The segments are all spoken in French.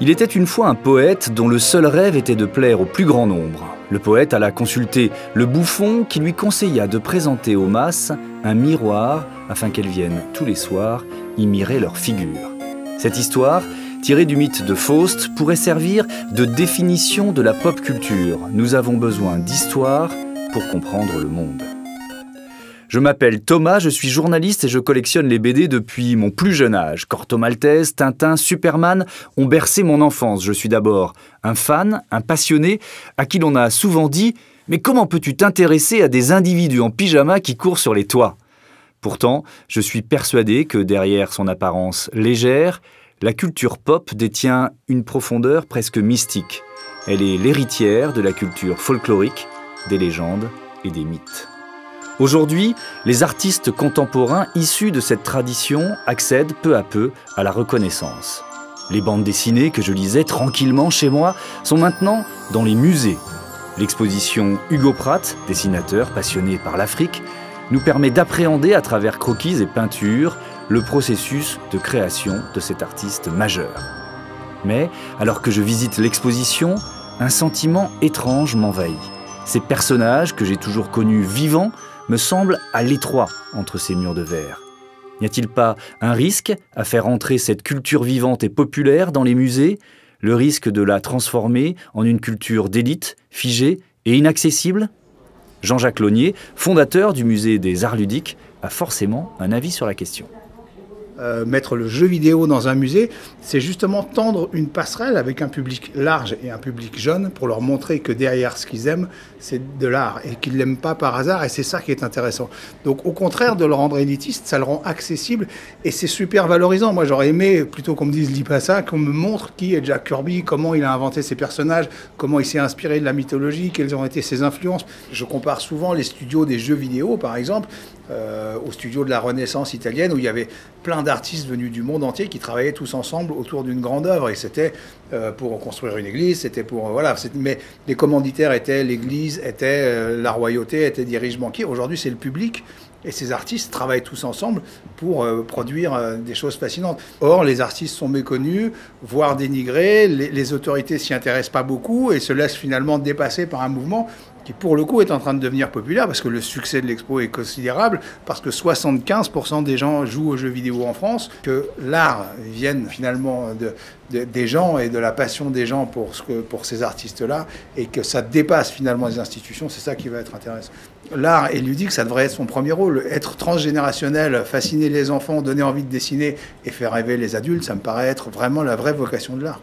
Il était une fois un poète dont le seul rêve était de plaire au plus grand nombre. Le poète alla consulter le bouffon qui lui conseilla de présenter aux masses un miroir afin qu'elles viennent tous les soirs y mirer leur figure. Cette histoire, tirée du mythe de Faust, pourrait servir de définition de la pop culture. Nous avons besoin d'histoire pour comprendre le monde. Je m'appelle Thomas, je suis journaliste et je collectionne les BD depuis mon plus jeune âge. Corto Maltese, Tintin, Superman ont bercé mon enfance. Je suis d'abord un fan, un passionné, à qui l'on a souvent dit « Mais comment peux-tu t'intéresser à des individus en pyjama qui courent sur les toits ?» Pourtant, je suis persuadé que derrière son apparence légère, la culture pop détient une profondeur presque mystique. Elle est l'héritière de la culture folklorique, des légendes et des mythes. Aujourd'hui, les artistes contemporains issus de cette tradition accèdent peu à peu à la reconnaissance. Les bandes dessinées que je lisais tranquillement chez moi sont maintenant dans les musées. L'exposition Hugo Pratt, dessinateur passionné par l'Afrique, nous permet d'appréhender à travers croquis et peintures le processus de création de cet artiste majeur. Mais, alors que je visite l'exposition, un sentiment étrange m'envahit. Ces personnages que j'ai toujours connus vivants me semble à l'étroit entre ces murs de verre. N'y a-t-il pas un risque à faire entrer cette culture vivante et populaire dans les musées, le risque de la transformer en une culture d'élite, figée et inaccessible ? Jean-Jacques Launier, fondateur du musée des Arts Ludiques, a forcément un avis sur la question. Mettre le jeu vidéo dans un musée, c'est justement tendre une passerelle avec un public large et un public jeune pour leur montrer que derrière ce qu'ils aiment, c'est de l'art et qu'ils ne l'aiment pas par hasard, et c'est ça qui est intéressant. Donc au contraire de le rendre élitiste, ça le rend accessible et c'est super valorisant. Moi j'aurais aimé, plutôt qu'on me dise lis pas ça, qu'on me montre qui est Jack Kirby, comment il a inventé ses personnages, comment il s'est inspiré de la mythologie, quelles ont été ses influences. Je compare souvent les studios des jeux vidéo par exemple, aux studios de la Renaissance italienne où il y avait plein d'artistes venus du monde entier qui travaillaient tous ensemble autour d'une grande œuvre, et c'était pour construire une église, c'était pour voilà, mais les commanditaires étaient l'église, était la royauté, étaient des riches banquiers. Aujourd'hui c'est le public et ces artistes travaillent tous ensemble pour produire des choses fascinantes. Or les artistes sont méconnus, voire dénigrés, les autorités s'y intéressent pas beaucoup et se laissent finalement dépasser par un mouvement qui pour le coup est en train de devenir populaire parce que le succès de l'expo est considérable, parce que 75% des gens jouent aux jeux vidéo en France, que l'art vienne finalement des gens et de la passion des gens pour ces artistes-là, et que ça dépasse finalement les institutions, c'est ça qui va être intéressant. L'art et ludique, ça devrait être son premier rôle. Être transgénérationnel, fasciner les enfants, donner envie de dessiner et faire rêver les adultes, ça me paraît être vraiment la vraie vocation de l'art.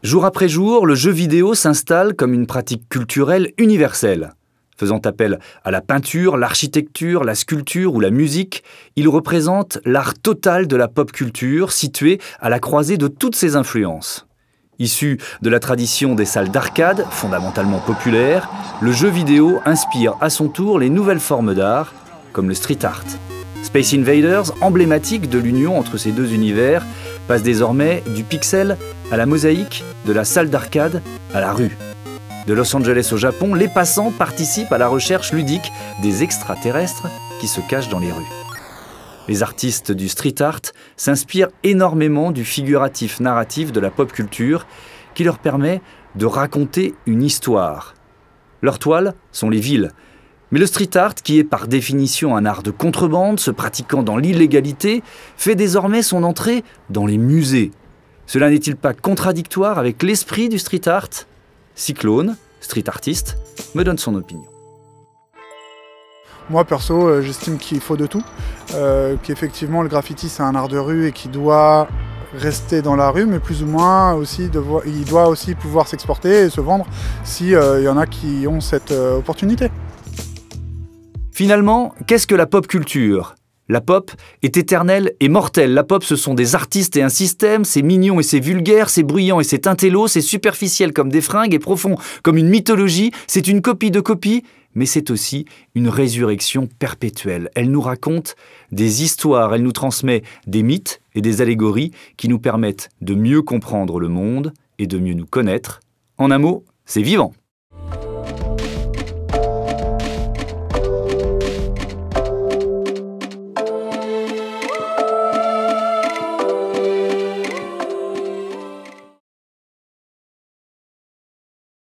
Jour après jour, le jeu vidéo s'installe comme une pratique culturelle universelle. Faisant appel à la peinture, l'architecture, la sculpture ou la musique, il représente l'art total de la pop culture, situé à la croisée de toutes ses influences. Issu de la tradition des salles d'arcade, fondamentalement populaires, le jeu vidéo inspire à son tour les nouvelles formes d'art, comme le street art. Space Invaders, emblématique de l'union entre ces deux univers, passe désormais du pixel à la mosaïque, de la salle d'arcade à la rue. De Los Angeles au Japon, les passants participent à la recherche ludique des extraterrestres qui se cachent dans les rues. Les artistes du street art s'inspirent énormément du figuratif narratif de la pop culture qui leur permet de raconter une histoire. Leurs toiles sont les villes. Mais le street art, qui est par définition un art de contrebande, se pratiquant dans l'illégalité, fait désormais son entrée dans les musées. Cela n'est-il pas contradictoire avec l'esprit du street art ? Cyclone, street artiste, me donne son opinion. Moi perso, j'estime qu'il faut de tout, qu'effectivement le graffiti c'est un art de rue et qui doit rester dans la rue, mais plus ou moins aussi il doit aussi pouvoir s'exporter et se vendre s'il y en a qui ont cette opportunité. Finalement, qu'est-ce que la pop culture ? La pop est éternelle et mortelle. La pop, ce sont des artistes et un système, c'est mignon et c'est vulgaire, c'est bruyant et c'est intello, c'est superficiel comme des fringues et profond comme une mythologie, c'est une copie de copie, mais c'est aussi une résurrection perpétuelle. Elle nous raconte des histoires, elle nous transmet des mythes et des allégories qui nous permettent de mieux comprendre le monde et de mieux nous connaître. En un mot, c'est vivant.